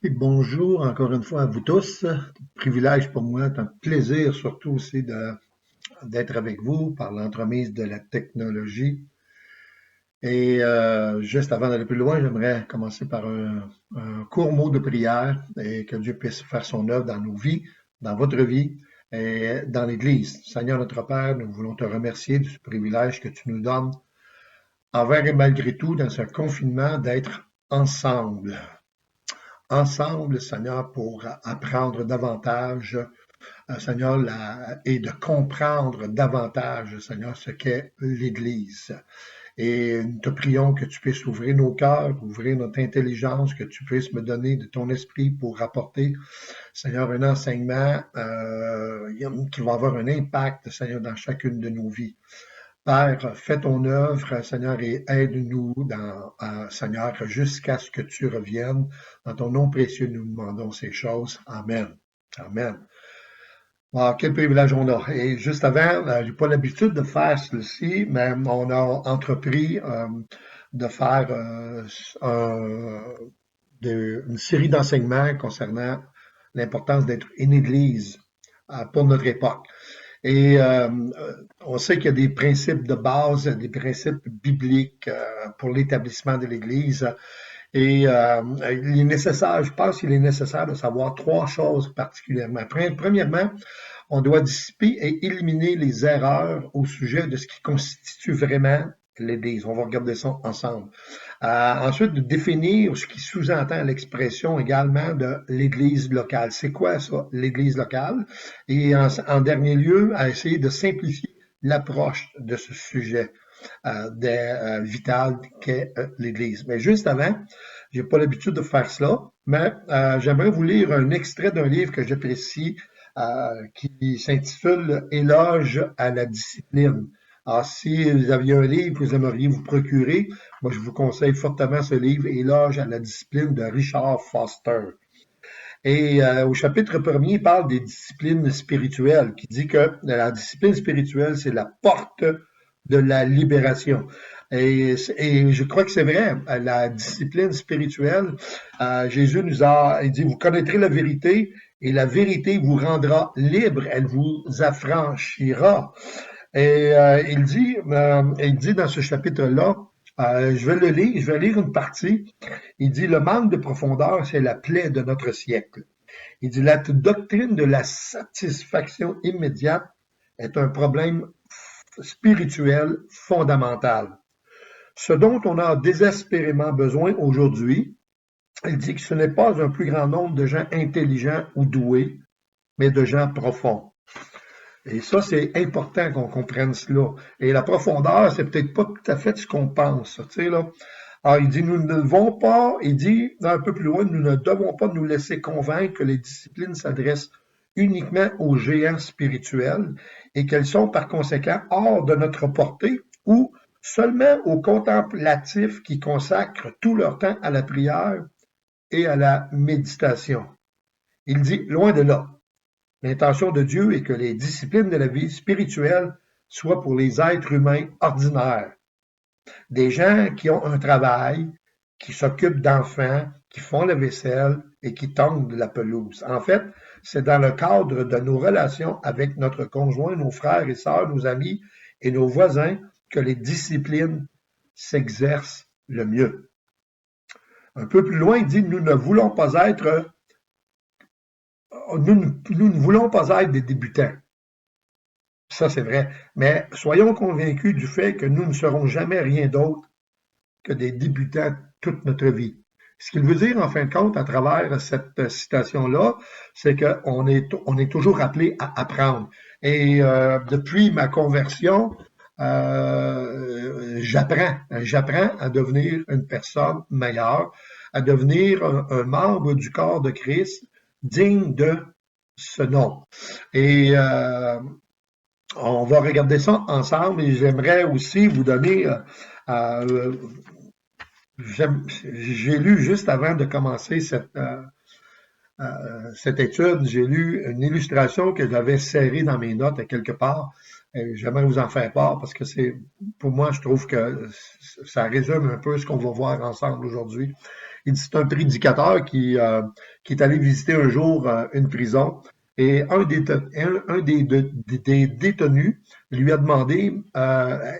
Et bonjour encore une fois à vous tous. Privilège pour moi, c'est un plaisir surtout aussi d'être avec vous par l'entremise de la technologie. Et juste avant d'aller plus loin, j'aimerais commencer par un court mot de prière et que Dieu puisse faire son œuvre dans nos vies, dans votre vie et dans l'Église. Seigneur notre Père, nous voulons te remercier de ce privilège que tu nous donnes envers et malgré tout dans ce confinement d'être ensemble. Ensemble, Seigneur, pour apprendre davantage, Seigneur, et de comprendre davantage, Seigneur, ce qu'est l'Église. Et nous te prions que tu puisses ouvrir nos cœurs, ouvrir notre intelligence, que tu puisses me donner de ton esprit pour apporter, Seigneur, un enseignement qui va avoir un impact, Seigneur, dans chacune de nos vies. Père, fais ton œuvre, Seigneur, et aide-nous Seigneur, jusqu'à ce que tu reviennes. Dans ton nom précieux, nous demandons ces choses. Amen. Amen. Wow, quel privilège on a. Et juste avant, j'ai pas l'habitude de faire ceci, mais on a entrepris de faire une série d'enseignements concernant l'importance d'être une église pour notre époque. Et on sait qu'il y a des principes de base, des principes bibliques pour l'établissement de l'Église. Et il est nécessaire, je pense qu'il est nécessaire de savoir trois choses particulièrement. Premièrement, on doit dissiper et éliminer les erreurs au sujet de ce qui constitue vraiment l'Église. On va regarder ça ensemble. Ensuite, de définir ce qui sous-entend l'expression également de l'Église locale. C'est quoi ça, l'Église locale? Et en dernier lieu, à essayer de simplifier l'approche de ce sujet vital qu'est l'Église. Mais juste avant, j'ai pas l'habitude de faire cela, mais j'aimerais vous lire un extrait d'un livre que j'apprécie qui s'intitule Éloge à la discipline. Alors, si vous aviez un livre que vous aimeriez vous procurer, moi, je vous conseille fortement ce livre, Éloge à la discipline de Richard Foster. Et au chapitre premier, il parle des disciplines spirituelles, qui dit que la discipline spirituelle, c'est la porte de la libération. Et je crois que c'est vrai, la discipline spirituelle, Jésus il dit, vous connaîtrez la vérité et la vérité vous rendra libre, elle vous affranchira. Et il dit dans ce chapitre-là, je vais lire une partie. Il dit, le manque de profondeur, c'est la plaie de notre siècle. Il dit, la doctrine de la satisfaction immédiate est un problème spirituel fondamental. Ce dont on a désespérément besoin aujourd'hui, il dit que ce n'est pas un plus grand nombre de gens intelligents ou doués, mais de gens profonds. Et ça, c'est important qu'on comprenne cela. Et la profondeur, c'est peut-être pas tout à fait ce qu'on pense, tu sais, là. Alors, il dit, nous ne devons pas, il dit, un peu plus loin, nous ne devons pas nous laisser convaincre que les disciplines s'adressent uniquement aux géants spirituels et qu'elles sont par conséquent hors de notre portée ou seulement aux contemplatifs qui consacrent tout leur temps à la prière et à la méditation. Il dit, loin de là. L'intention de Dieu est que les disciplines de la vie spirituelle soient pour les êtres humains ordinaires. Des gens qui ont un travail, qui s'occupent d'enfants, qui font la vaisselle et qui tondent la pelouse. En fait, c'est dans le cadre de nos relations avec notre conjoint, nos frères et sœurs, nos amis et nos voisins que les disciplines s'exercent le mieux. Un peu plus loin, il dit, nous ne voulons pas être, nous ne voulons pas être des débutants. Ça, c'est vrai. Mais soyons convaincus du fait que nous ne serons jamais rien d'autre que des débutants toute notre vie. Ce qu'il veut dire, en fin de compte, à travers cette citation-là, c'est qu'on est toujours appelé à apprendre. Et depuis ma conversion, j'apprends à devenir une personne meilleure, à devenir un membre du corps de Christ digne de ce nom. Et on va regarder ça ensemble et j'aimerais aussi vous donner euh, j'ai lu juste avant de commencer cette étude, j'ai lu une illustration que j'avais serrée dans mes notes à quelque part. J'aimerais vous en faire part parce que pour moi, je trouve que ça résume un peu ce qu'on va voir ensemble aujourd'hui. Il dit c'est un prédicateur qui est allé visiter un jour une prison et des détenus lui a demandé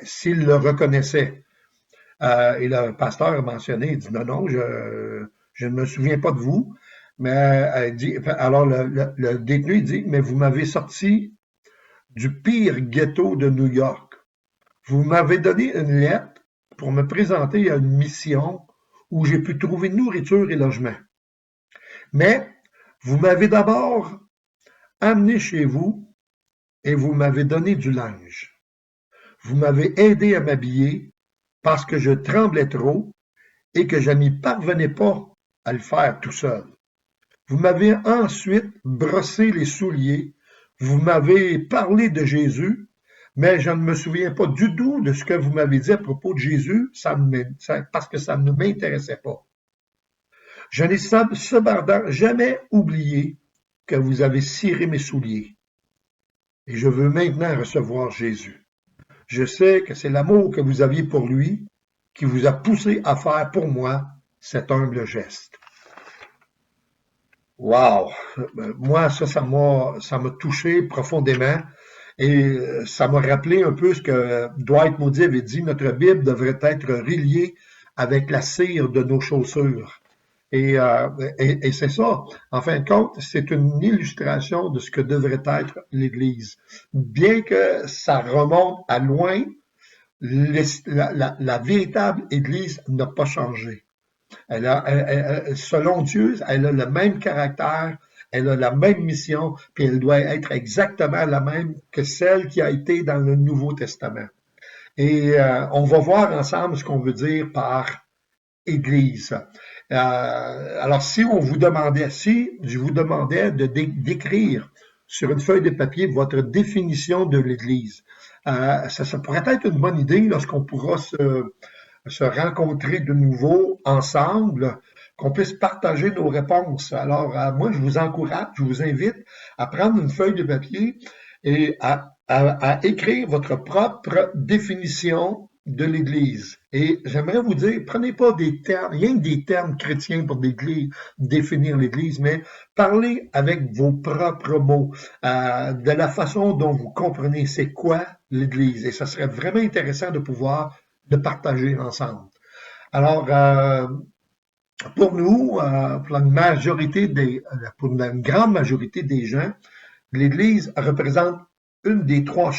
s'il le reconnaissait. Et le pasteur a mentionné, il dit non, non, je ne me souviens pas de vous. Mais alors le détenu il dit, mais vous m'avez sorti du pire ghetto de New York. Vous m'avez donné une lettre pour me présenter à une mission où j'ai pu trouver nourriture et logement. Mais vous m'avez d'abord amené chez vous et vous m'avez donné du linge. Vous m'avez aidé à m'habiller parce que je tremblais trop et que je n'y parvenais pas à le faire tout seul. Vous m'avez ensuite brossé les souliers, vous m'avez parlé de Jésus, mais je ne me souviens pas du tout de ce que vous m'avez dit à propos de Jésus, parce que ça ne m'intéressait pas. Je n'ai cependant jamais oublié que vous avez ciré mes souliers, et je veux maintenant recevoir Jésus. Je sais que c'est l'amour que vous aviez pour lui qui vous a poussé à faire pour moi cet humble geste. Wow! Moi, ça m'a touché profondément et ça m'a rappelé un peu ce que Dwight Moody avait dit, notre Bible devrait être reliée avec la cire de nos chaussures. Et c'est ça. En fin de compte, c'est une illustration de ce que devrait être l'Église. Bien que ça remonte à loin, la véritable Église n'a pas changé. Selon Dieu, elle a le même caractère, elle a la même mission, puis elle doit être exactement la même que celle qui a été dans le Nouveau Testament. Et on va voir ensemble ce qu'on veut dire par Église. Alors, si je vous demandais d'écrire sur une feuille de papier votre définition de l'Église, ça pourrait être une bonne idée lorsqu'on pourra se rencontrer de nouveau ensemble, qu'on puisse partager nos réponses. Alors, moi, je vous encourage, je vous invite à prendre une feuille de papier et à écrire votre propre définition de l'Église. Et j'aimerais vous dire, prenez pas des termes, rien que des termes chrétiens pour définir l'Église, mais parlez avec vos propres mots, de la façon dont vous comprenez c'est quoi l'Église. Et ça serait vraiment intéressant de pouvoir le partager ensemble. Alors, pour nous, pour une grande majorité des gens, l'Église représente une des trois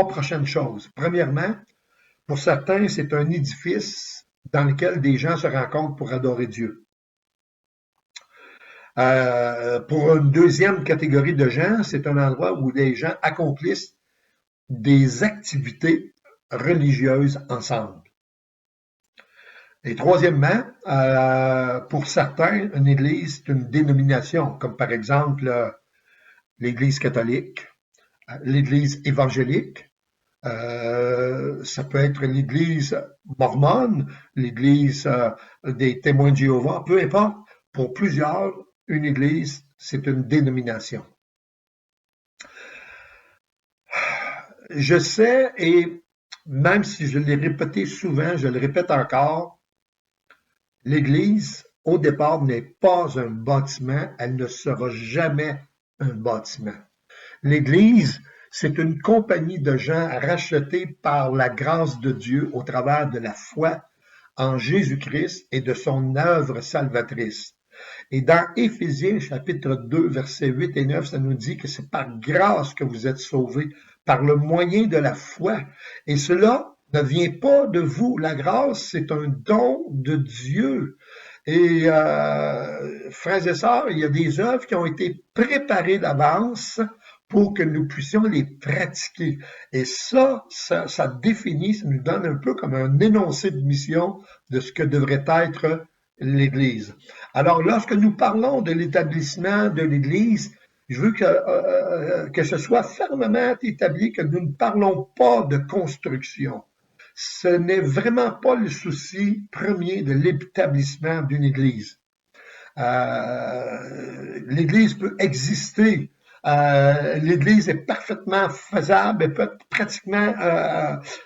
prochaines choses. Premièrement, pour certains, c'est un édifice dans lequel des gens se rencontrent pour adorer Dieu. Pour une deuxième catégorie de gens, c'est un endroit où les gens accomplissent des activités religieuses ensemble. Et troisièmement, pour certains, une église, c'est une dénomination, comme par exemple l'église catholique, l'église évangélique, ça peut être l'église mormone, l'église des témoins de Jéhovah, peu importe. Pour plusieurs, une église, c'est une dénomination. Je sais, et même si je l'ai répété souvent, je le répète encore, l'Église, au départ, n'est pas un bâtiment, elle ne sera jamais un bâtiment. L'Église, c'est une compagnie de gens rachetés par la grâce de Dieu au travers de la foi en Jésus-Christ et de son œuvre salvatrice. Et dans Éphésiens chapitre 2, versets 8 et 9, ça nous dit que c'est par grâce que vous êtes sauvés, par le moyen de la foi. Et cela ne vient pas de vous. La grâce, c'est un don de Dieu. Et frères et sœurs, il y a des œuvres qui ont été préparées d'avance pour que nous puissions les pratiquer. Et ça définit, ça nous donne un peu comme un énoncé de mission de ce que devrait être l'Église. Alors, lorsque nous parlons de l'établissement de l'Église, je veux que ce soit fermement établi que nous ne parlons pas de construction. Ce n'est vraiment pas le souci premier de l'établissement d'une Église. L'Église peut exister. L'Église est parfaitement faisable, elle peut pratiquement,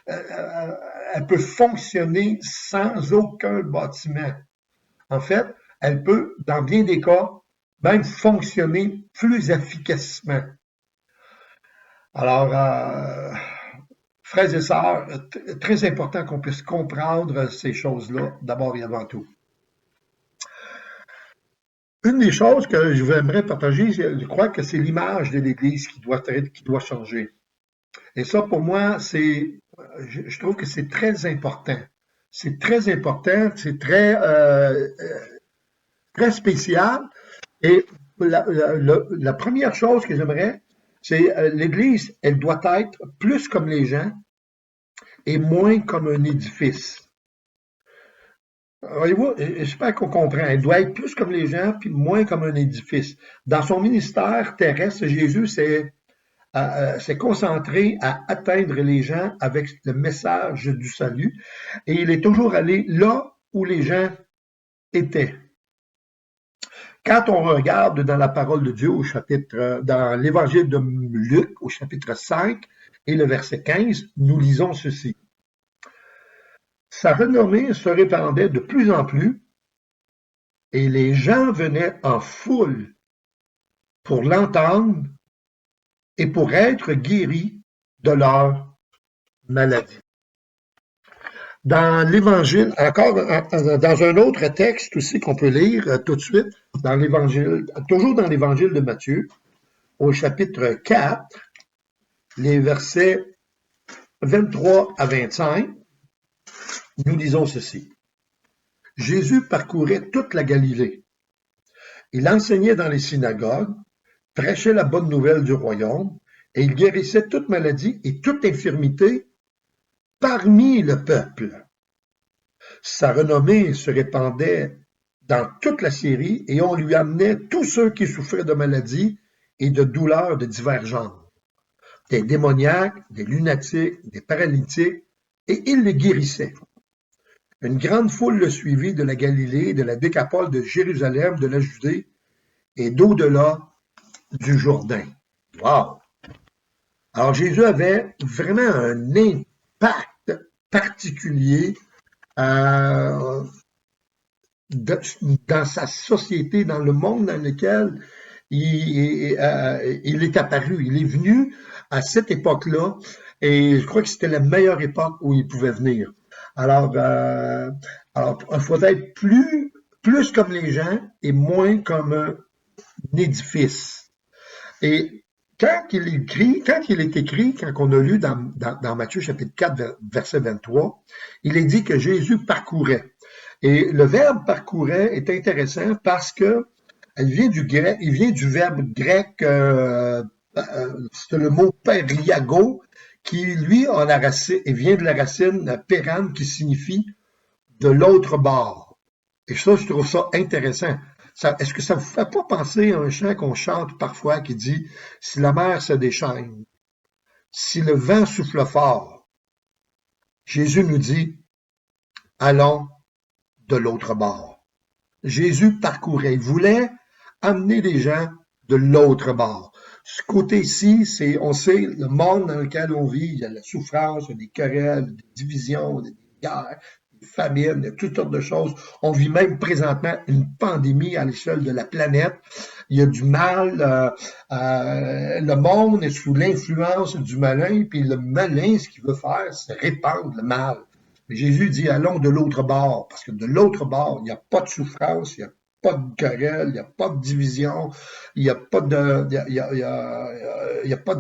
elle peut fonctionner sans aucun bâtiment. En fait, elle peut, dans bien des cas, même fonctionner plus efficacement. Alors, frères et sœurs, très important qu'on puisse comprendre ces choses-là, d'abord et avant tout. Une des choses que je aimerais partager, je crois que c'est l'image de l'Église qui doit changer. Et ça, pour moi, je trouve que c'est très important. C'est très important, c'est très spécial. Et la première chose que j'aimerais, c'est l'Église, elle doit être plus comme les gens et moins comme un édifice. Voyez-vous, j'espère qu'on comprend. Elle doit être plus comme les gens, puis moins comme un édifice. Dans son ministère terrestre, Jésus s'est concentré à atteindre les gens avec le message du salut, et il est toujours allé là où les gens étaient. Quand on regarde dans la parole de Dieu dans l'évangile de Luc, au chapitre 5 et le verset 15, nous lisons ceci. Sa renommée se répandait de plus en plus et les gens venaient en foule pour l'entendre et pour être guéris de leur maladie. Dans l'évangile, encore dans un autre texte aussi qu'on peut lire tout de suite, toujours dans l'évangile de Matthieu, au chapitre 4, les versets 23 à 25, nous lisons ceci. Jésus parcourait toute la Galilée. Il enseignait dans les synagogues, prêchait la bonne nouvelle du royaume, et il guérissait toute maladie et toute infirmité parmi le peuple. Sa renommée se répandait dans toute la Syrie et on lui amenait tous ceux qui souffraient de maladies et de douleurs de divers genres, des démoniaques, des lunatiques, des paralytiques, et il les guérissait. Une grande foule le suivit de la Galilée, de la Décapole, de Jérusalem, de la Judée et d'au-delà du Jourdain. Wow! Alors Jésus avait vraiment un impact particulier dans sa société, dans le monde dans lequel il est apparu. Il est venu à cette époque-là et je crois que c'était la meilleure époque où il pouvait venir. Alors il faut être plus comme les gens et moins comme un édifice. Et quand il est écrit, quand on a lu dans Matthieu chapitre 4, verset 23, il est dit que Jésus parcourait. Et le verbe parcourait est intéressant parce que il vient du verbe grec, c'est le mot periago, qui lui vient de la racine peran qui signifie de l'autre bord. Et ça, je trouve ça intéressant. Est-ce que ça vous fait pas penser à un chant qu'on chante parfois qui dit « Si la mer se déchaîne, si le vent souffle fort, Jésus nous dit « Allons de l'autre bord ». Jésus parcourait, il voulait amener les gens de l'autre bord. Ce côté-ci, on sait, le monde dans lequel on vit, il y a la souffrance, il y a des querelles, des divisions, des guerres, famine, toutes sortes de choses. On vit même présentement une pandémie à l'échelle de la planète. Il y a du mal. Le monde est sous l'influence du malin, puis le malin, ce qu'il veut faire, c'est répandre le mal. Mais Jésus dit, allons de l'autre bord, parce que de l'autre bord, il n'y a pas de souffrance, il n'y a pas de querelle, il n'y a pas de division, il n'y a pas de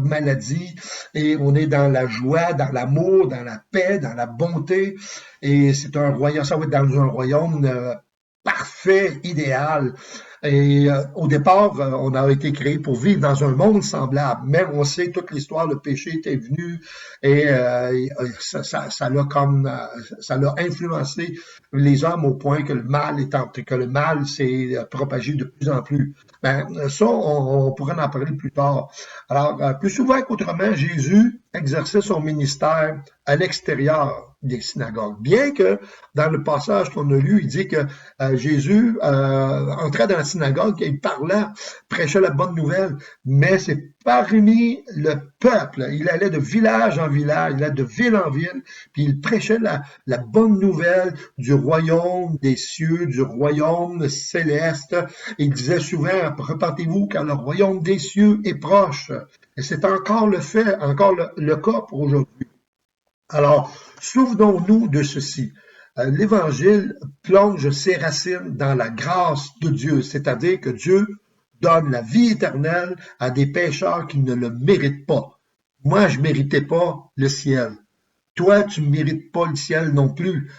maladie, et on est dans la joie, dans l'amour, dans la paix, dans la bonté, et c'est un royaume, ça va être dans un royaume parfait, idéal. Et au départ, on a été créé pour vivre dans un monde semblable, mais on sait toute l'histoire, le péché était venu et ça l'a influencé les hommes au point que le mal s'est propagé de plus en plus. Ben, ça, on pourrait en parler plus tard. Alors, plus souvent qu'autrement, Jésus exerçait son ministère à l'extérieur des synagogues. Bien que dans le passage qu'on a lu, il dit que Jésus entrait dans la synagogue et il parlait, prêchait la bonne nouvelle, mais c'est parmi le peuple. Il allait de village en village, il allait de ville en ville, puis il prêchait la bonne nouvelle du royaume des cieux, du royaume céleste. Il disait souvent, repentez-vous car le royaume des cieux est proche. Et c'est encore le fait, encore le cas pour aujourd'hui. Alors, souvenons-nous de ceci. L'Évangile plonge ses racines dans la grâce de Dieu, c'est-à-dire que Dieu donne la vie éternelle à des pécheurs qui ne le méritent pas. Moi, je ne méritais pas le ciel. Toi, tu ne mérites pas le ciel non plus.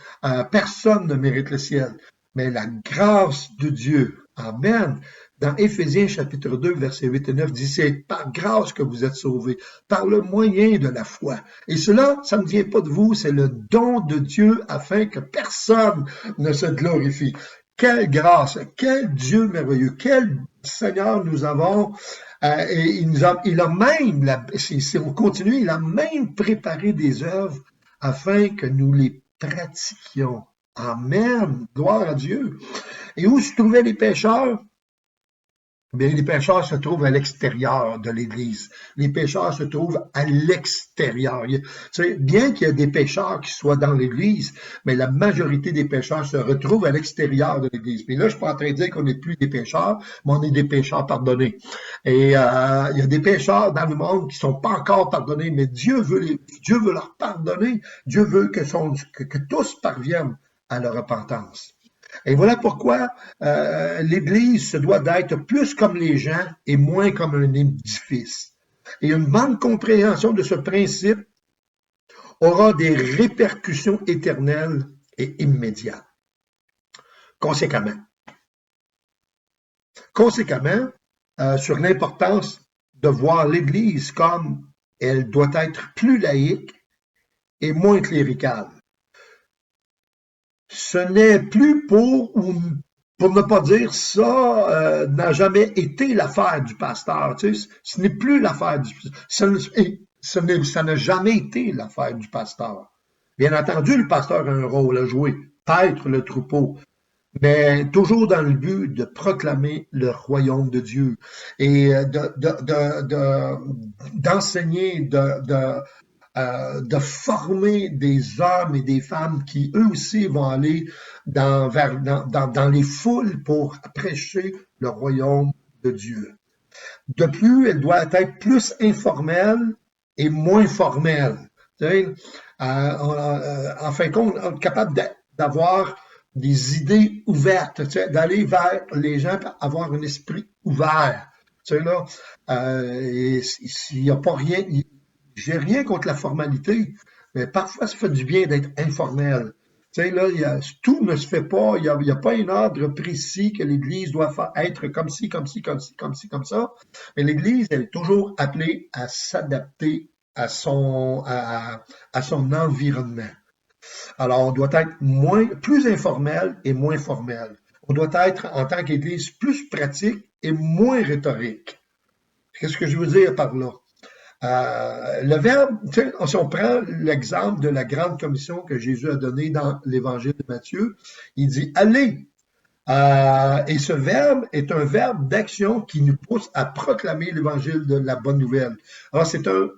Personne ne mérite le ciel. Mais la grâce de Dieu, amen, dans Éphésiens chapitre 2, versets 8 et 9, dit, c'est par grâce que vous êtes sauvés, par le moyen de la foi. Et cela, ça ne vient pas de vous, c'est le don de Dieu afin que personne ne se glorifie. Quelle grâce, quel Dieu merveilleux, quel Seigneur nous avons. Et il a même, si on continue, il a même préparé des œuvres afin que nous les pratiquions. Amen. Gloire à Dieu. Et où se trouvaient les pécheurs? Bien, les pécheurs se trouvent à l'extérieur de l'Église. Les pécheurs se trouvent à l'extérieur. Bien qu'il y ait des pécheurs qui soient dans l'Église, mais la majorité des pécheurs se retrouvent à l'extérieur de l'Église. Mais là, je ne suis pas en train de dire qu'on n'est plus des pécheurs, mais on est des pécheurs pardonnés. Et il y a des pécheurs dans le monde qui ne sont pas encore pardonnés, mais Dieu veut leur pardonner. Dieu veut que tous parviennent à la repentance. Et voilà pourquoi l'Église se doit d'être plus comme les gens et moins comme un édifice. Et une bonne compréhension de ce principe aura des répercussions éternelles et immédiates. Conséquemment, sur l'importance de voir l'Église comme elle doit être plus laïque et moins cléricale. Ce n'est plus pour ne pas dire ça, n'a jamais été l'affaire du pasteur. Tu sais, ce n'est plus l'affaire du ça n'a jamais été l'affaire du pasteur. Bien entendu, le pasteur a un rôle à jouer, paître le troupeau, mais toujours dans le but de proclamer le royaume de Dieu et d'enseigner, de former des hommes et des femmes qui, eux aussi, vont aller dans les foules pour prêcher le royaume de Dieu. De plus, elle doit être plus informelle et moins formelle. Tu sais, en fin de compte, on est capable d'avoir des idées ouvertes, tu sais, d'aller vers les gens, avoir un esprit ouvert. Tu sais, là, s'il n'y a pas rien... J'ai rien contre la formalité, mais parfois ça fait du bien d'être informel. Tu sais, là, tout ne se fait pas, il n'y a pas un ordre précis que l'Église doit être comme ci, comme ci, comme ci, comme ci, comme ça. Mais l'Église, elle est toujours appelée à s'adapter à son environnement. Alors, on doit être plus informel et moins formel. On doit être, en tant qu'Église, plus pratique et moins rhétorique. Qu'est-ce que je veux dire par là? Le verbe, si on prend l'exemple de la grande commission que Jésus a donnée dans l'Évangile de Matthieu, il dit « Allez ». Et ce verbe est un verbe d'action qui nous pousse à proclamer l'Évangile de la bonne nouvelle. Alors, c'est ce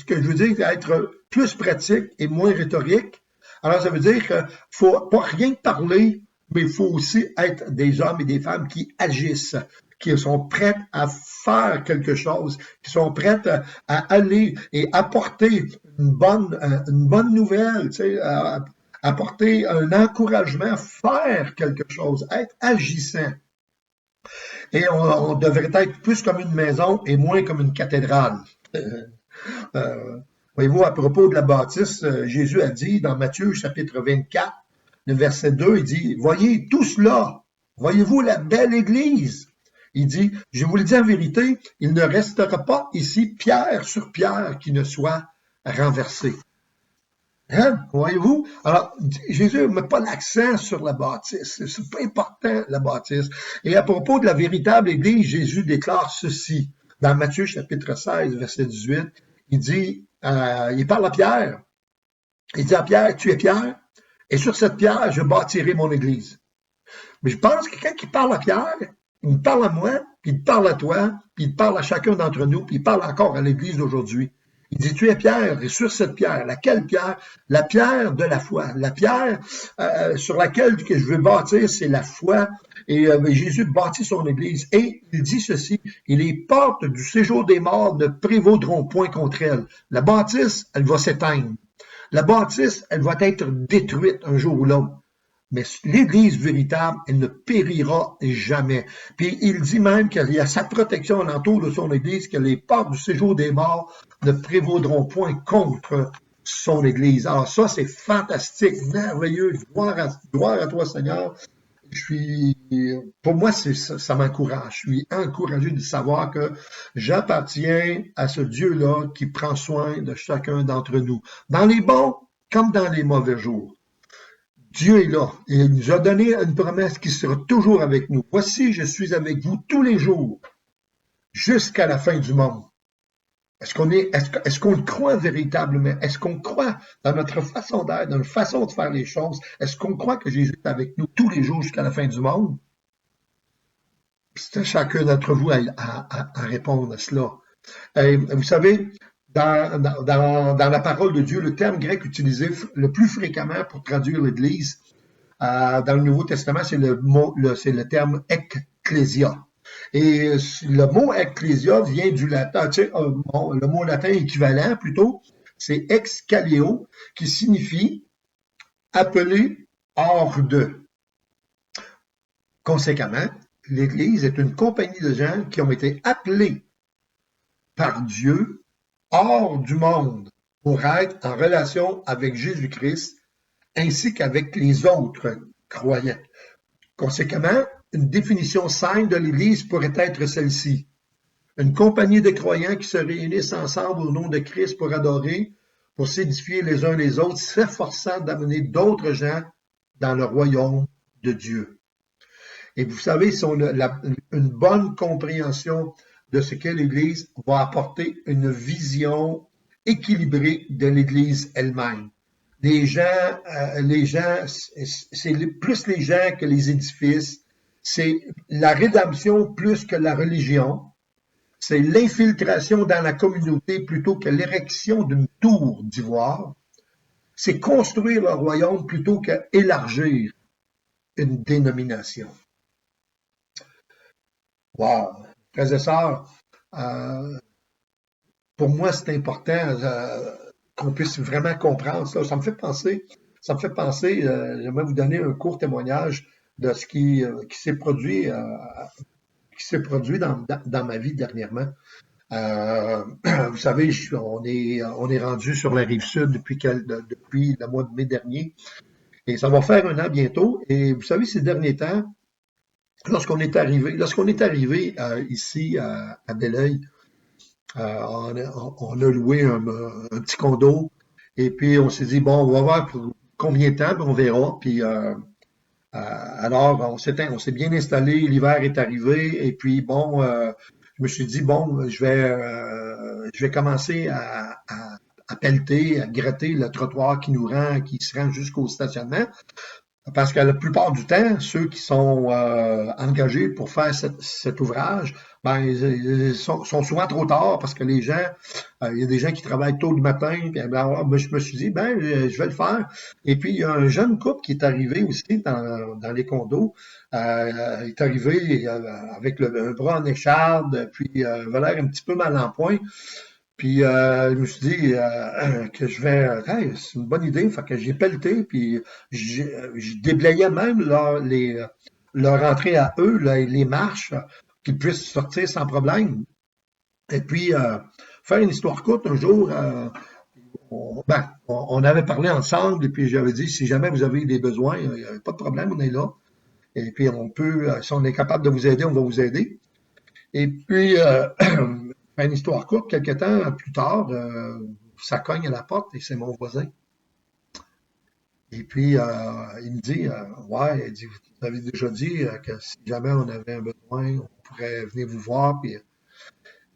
que je veux dire, être plus pratique et moins rhétorique. Alors, ça veut dire qu'il ne faut pas rien parler, mais il faut aussi être des hommes et des femmes qui agissent, qui sont prêtes à faire quelque chose, qui sont prêtes à aller et apporter une bonne nouvelle, tu sais, apporter un encouragement, faire quelque chose, être agissant. Et on devrait être plus comme une maison et moins comme une cathédrale. Voyez-vous, à propos de la bâtisse, Jésus a dit dans Matthieu chapitre 24, le verset 2, il dit « Voyez tout cela, voyez-vous la belle église ?» Il dit, je vous le dis en vérité, il ne restera pas ici pierre sur pierre qui ne soit renversée. Hein? Voyez-vous? Alors, Jésus ne met pas l'accent sur la bâtisse. C'est pas important, la bâtisse. Et à propos de la véritable Église, Jésus déclare ceci. Dans Matthieu chapitre 16, verset 18, il dit, il parle à Pierre. Il dit à Pierre, tu es Pierre, et sur cette pierre, je bâtirai mon église. Mais je pense que quand il parle à Pierre, il me parle à moi, puis il parle à toi, puis il parle à chacun d'entre nous, puis il parle encore à l'Église d'aujourd'hui. Il dit, tu es Pierre, et sur cette pierre, laquelle pierre? La pierre de la foi. La pierre sur laquelle que je veux bâtir, c'est la foi. Et Jésus bâtit son Église. Et il dit ceci, et les portes du séjour des morts ne prévaudront point contre elle. La bâtisse, elle va s'éteindre. La bâtisse, elle va être détruite un jour ou l'autre. Mais l'Église véritable, elle ne périra jamais. Puis il dit même qu'il y a sa protection alentour de son Église, que les portes du séjour des morts ne prévaudront point contre son Église. Alors ça, c'est fantastique, merveilleux. Gloire à toi, Seigneur. Pour moi, ça m'encourage. Je suis encouragé de savoir que j'appartiens à ce Dieu-là qui prend soin de chacun d'entre nous, dans les bons comme dans les mauvais jours. Dieu est là et il nous a donné une promesse qui sera toujours avec nous. Voici, je suis avec vous tous les jours jusqu'à la fin du monde. Est-ce qu'on le croit véritablement? Est-ce qu'on croit dans notre façon d'être, dans notre façon de faire les choses? Est-ce qu'on croit que Jésus est avec nous tous les jours jusqu'à la fin du monde? C'est à chacun d'entre vous à répondre à cela. Et vous savez, dans la parole de Dieu, le terme grec utilisé le plus fréquemment pour traduire l'Église dans le Nouveau Testament, c'est le terme ecclésia. Et le mot ecclésia vient du latin, tu sais, le mot latin équivalent plutôt, c'est excaleo, qui signifie appeler hors de. Conséquemment, l'Église est une compagnie de gens qui ont été appelés par Dieu hors du monde pour être en relation avec Jésus-Christ ainsi qu'avec les autres croyants. Conséquemment, une définition simple de l'Église pourrait être celle-ci. Une compagnie de croyants qui se réunissent ensemble au nom de Christ pour adorer, pour s'édifier les uns les autres, s'efforçant d'amener d'autres gens dans le royaume de Dieu. Et vous savez, si on a une bonne compréhension de ce qu'est l'Église, va apporter une vision équilibrée de l'Église elle-même. Les gens, c'est plus les gens que les édifices. C'est la rédemption plus que la religion. C'est l'infiltration dans la communauté plutôt que l'érection d'une tour d'ivoire. C'est construire le royaume plutôt qu'élargir une dénomination. Wow! Frères et sœurs, pour moi, c'est important qu'on puisse vraiment comprendre ça. Ça me fait penser, j'aimerais vous donner un court témoignage de ce qui s'est produit dans ma vie dernièrement. Vous savez, on est rendu sur la rive sud depuis le mois de mai dernier, et ça va faire un an bientôt. Et vous savez, ces derniers temps, lorsqu'on est arrivé ici à Belleuil, on a loué un petit condo, et puis on s'est dit, bon, on va voir pour combien de temps, puis on verra. Puis alors, on s'est bien installé, l'hiver est arrivé, et puis bon, je me suis dit, bon, je vais commencer à pelleter, à gratter le trottoir qui se rend jusqu'au stationnement. Parce que la plupart du temps, ceux qui sont engagés pour faire cet ouvrage, ben, ils sont souvent trop tard parce que les gens, il y a des gens qui travaillent tôt le matin. Puis, alors, je me suis dit, ben, je vais le faire. Et puis, il y a un jeune couple qui est arrivé aussi dans les condos. Il est arrivé avec un bras en écharde, puis il avait l'air un petit peu mal en point. Puis je me suis dit que hey, c'est une bonne idée, fait que j'ai pelleté, puis je déblayais même leur entrée à eux, là, les marches, qu'ils puissent sortir sans problème. Et puis, faire une histoire courte, un jour, on avait parlé ensemble, et puis j'avais dit, si jamais vous avez des besoins, il n'y a pas de problème, on est là. Et puis, si on est capable de vous aider, on va vous aider. Et puis, une histoire courte, quelques temps plus tard, ça cogne à la porte et c'est mon voisin. Et puis, il me dit, ouais, il dit, vous avez déjà dit que si jamais on avait un besoin, on pourrait venir vous voir. Puis,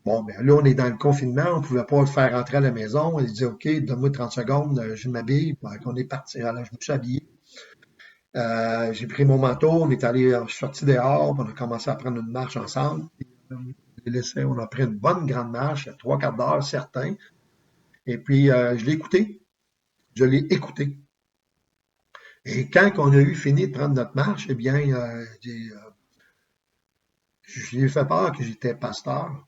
Bon, ben là, on est dans le confinement, on ne pouvait pas le faire rentrer à la maison. Il dit, OK, donne-moi 30 secondes, je m'habille. Ben, on est parti. Alors, je me suis habillé. J'ai pris mon manteau, on est allé, je suis sorti dehors, puis on a commencé à prendre une marche ensemble. Puis, on a pris une bonne grande marche, 3 quarts d'heure, certain. Et puis, je l'ai écouté. Je l'ai écouté. Et quand on a eu fini de prendre notre marche, eh bien, je lui ai fait part que j'étais pasteur.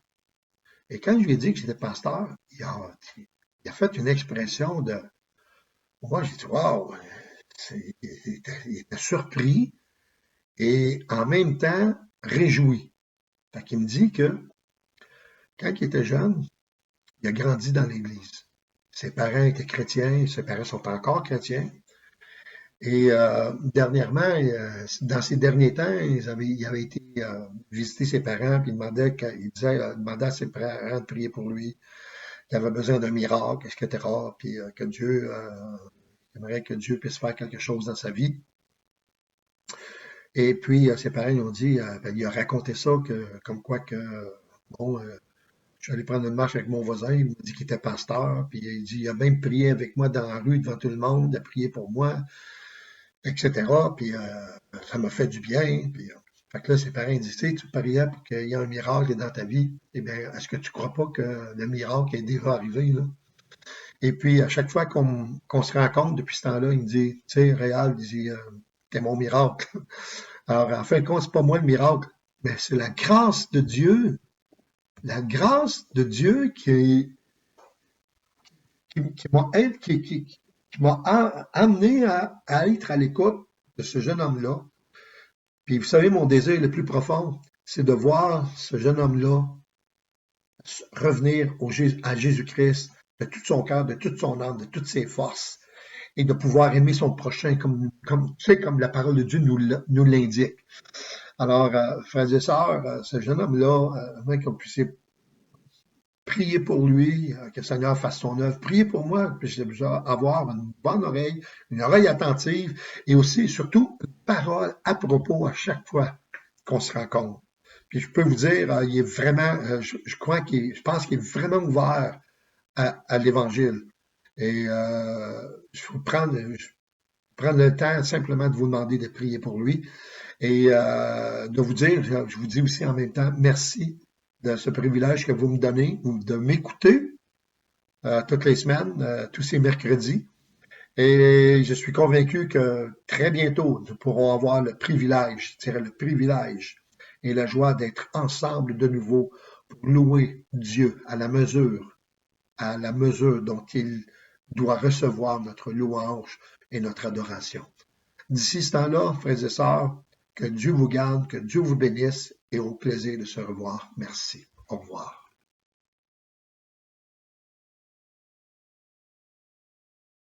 Et quand je lui ai dit que j'étais pasteur, il a fait une expression de... Moi, j'ai dit, wow, il était surpris et en même temps réjoui. Fait qu'il me dit que quand il était jeune, il a grandi dans l'Église. Ses parents étaient chrétiens, ses parents sont encore chrétiens. Et dernièrement, dans ces derniers temps, il avait été visiter ses parents, puis il demandait à ses parents de prier pour lui. Il avait besoin d'un miracle, etc. Puis que Dieu aimerait que Dieu puisse faire quelque chose dans sa vie. Et puis ses parents ils ont dit, ben, il a raconté ça comme quoi que bon, je suis allé prendre une marche avec mon voisin, il m'a dit qu'il était pasteur, puis il dit, il a même prié avec moi dans la rue devant tout le monde, il a prié pour moi, etc. Puis ça m'a fait du bien. Puis, fait que là, ses parents disent, tu sais, tu priais pour qu'il y ait un miracle dans ta vie. Eh bien, est-ce que tu crois pas que le miracle est déjà arrivé, là? Et puis, à chaque fois qu'on se rencontre depuis ce temps-là, il me dit, tu sais, Réal, il dit, t'es mon miracle. Alors, en fin de compte, c'est pas moi le miracle, mais c'est la grâce de Dieu qui m'a amené à être à l'écoute de ce jeune homme-là. Puis vous savez, mon désir le plus profond, c'est de voir ce jeune homme-là revenir à Jésus-Christ de tout son cœur, de toute son âme, de toutes ses forces, et de pouvoir aimer son prochain comme la parole de Dieu nous l'indique. Alors, frères et sœurs, ce jeune homme-là, avant qu'on puisse prier pour lui, que le Seigneur fasse son œuvre. Priez pour moi, que je puisse avoir une oreille attentive et aussi, surtout, une parole à propos à chaque fois qu'on se rencontre. Puis je peux vous dire, il est vraiment, je pense qu'il est vraiment ouvert à l'Évangile. Et je prendre le temps simplement de vous demander de prier pour lui et de vous dire, je vous dis aussi en même temps, merci de ce privilège que vous me donnez, de m'écouter toutes les semaines, tous ces mercredis. Et je suis convaincu que très bientôt, nous pourrons avoir le privilège, je dirais le privilège et la joie d'être ensemble de nouveau pour louer Dieu à la mesure dont il doit recevoir notre louange et notre adoration. D'ici ce temps-là, frères et sœurs, que Dieu vous garde, que Dieu vous bénisse et au plaisir de se revoir. Merci. Au revoir.